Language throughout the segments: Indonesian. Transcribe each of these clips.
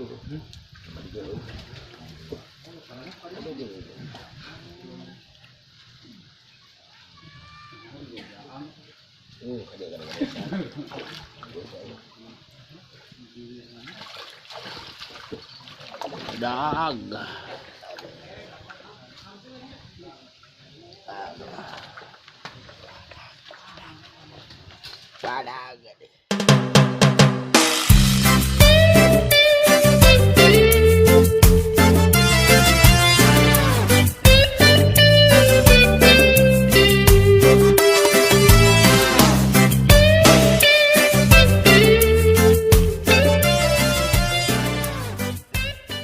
Dag. Badag.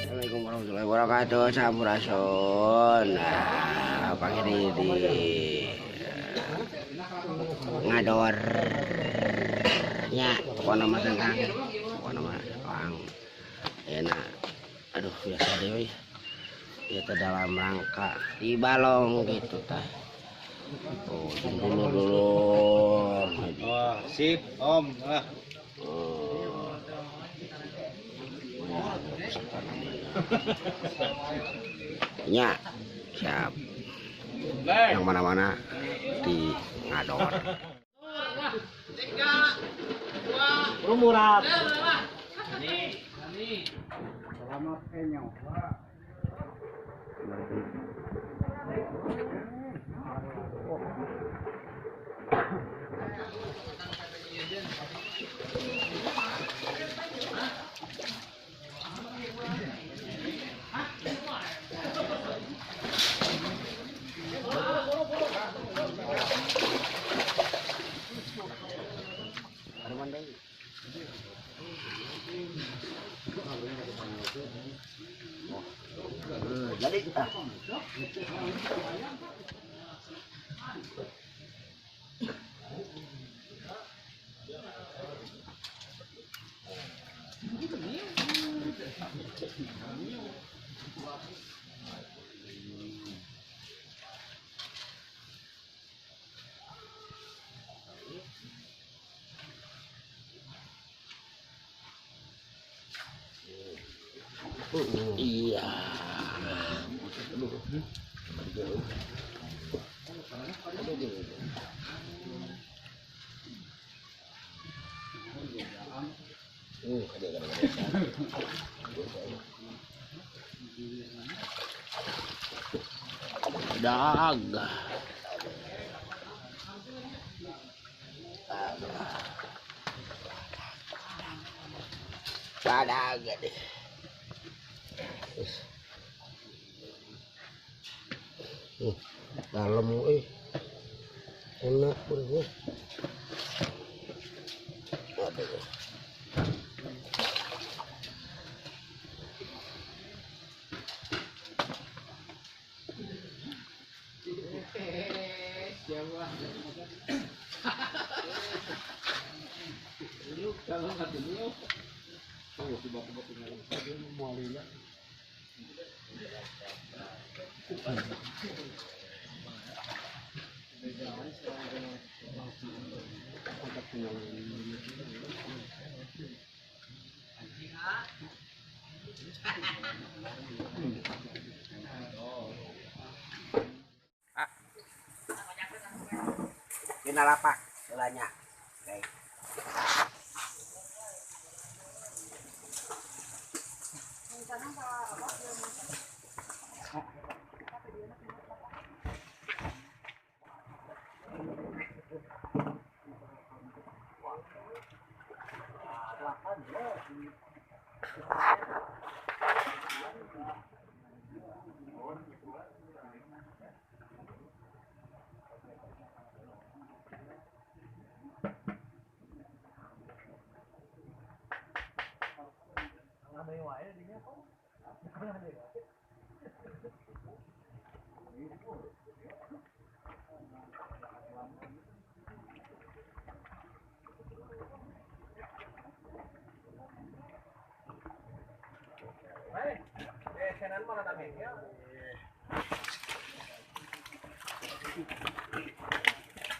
Assalamualaikum warahmatullahi wabarakatuh. Sampurasun. Nah, pagi ini di ngadornya pokoknya nama tengah pokoknya nama orang enak. Aduh biasa deh itu dalam rangka di balong gitu tah. Oh dulu Oh, sip om. Ya siap yang mana-mana di ngador. Rumurat. Selamat kenyang. Jadi kita iya. Dag. Badag deh. Dalam enak bro. Aduh. Kinalapak selanya. Oke.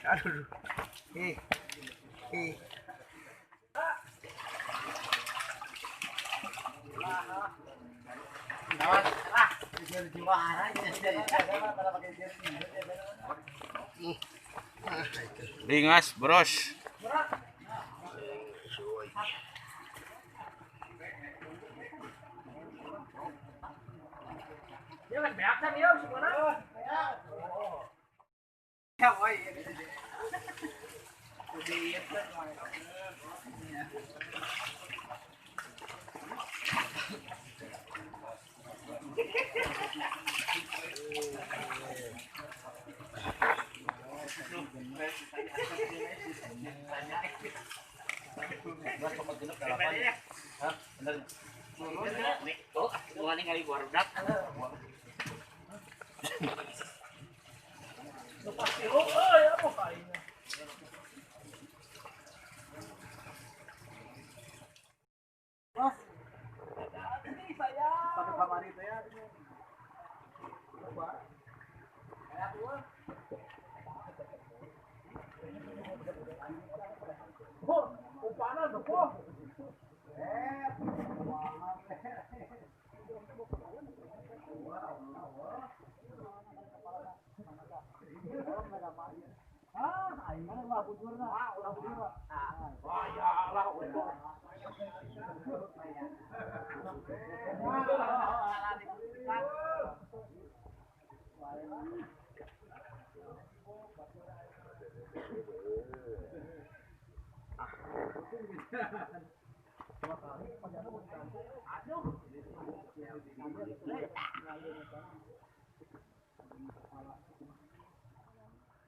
Aduh. Ringas, bros.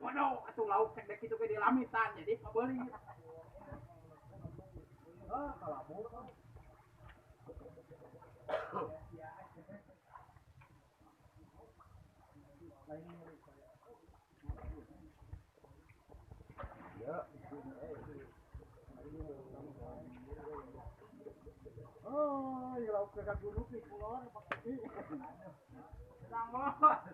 Waduh, atuh lauk cek dek itu ke di lamitan jadi pabeuling. Oh, ya lauk ke gunung nih keluar pakai. Tenang, Bos.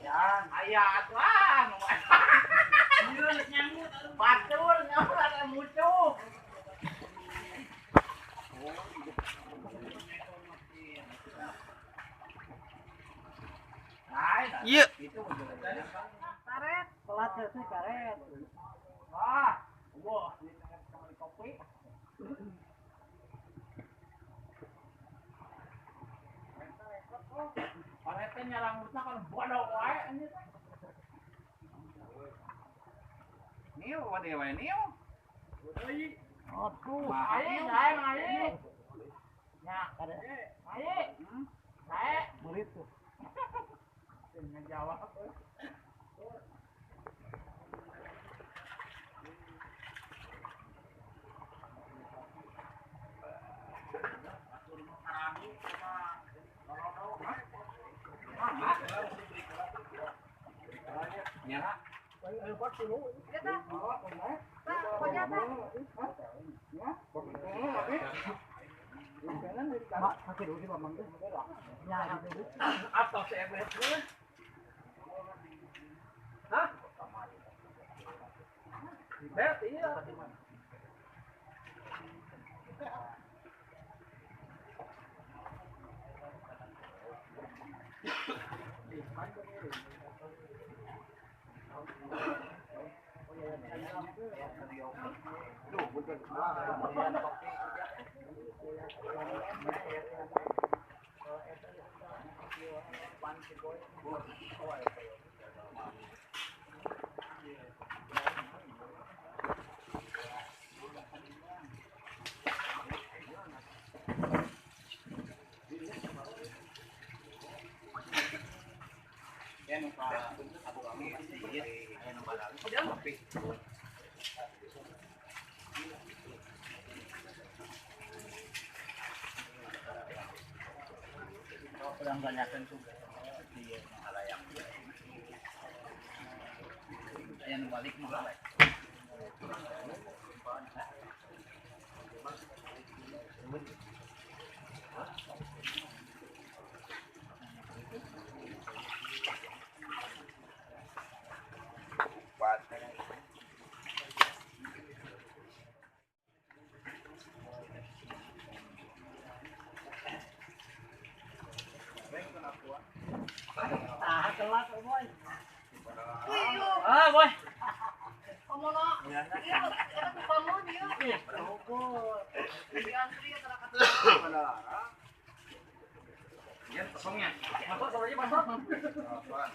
Yan, ayat lah. Batul, nyamuk ada musuh. Iya. Karet, pelat sih karet. Wah, wah, di tengah kamar kopi. Karetnya nyarang urutnya kan bodoh wae anjir. Niu, wadi wae niu. Aduh, ayo. Ya, karet. Ayo. Ayo, murid tuh. Ngejawab. Atau saya boleh. Hah? Bet iya. Orang banyakkan juga di halayak. Yang balik mulai. Ah, boy. Yan, pasongnya. Masuk, sama aja masuk. Apaan?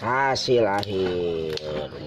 Hasil akhir.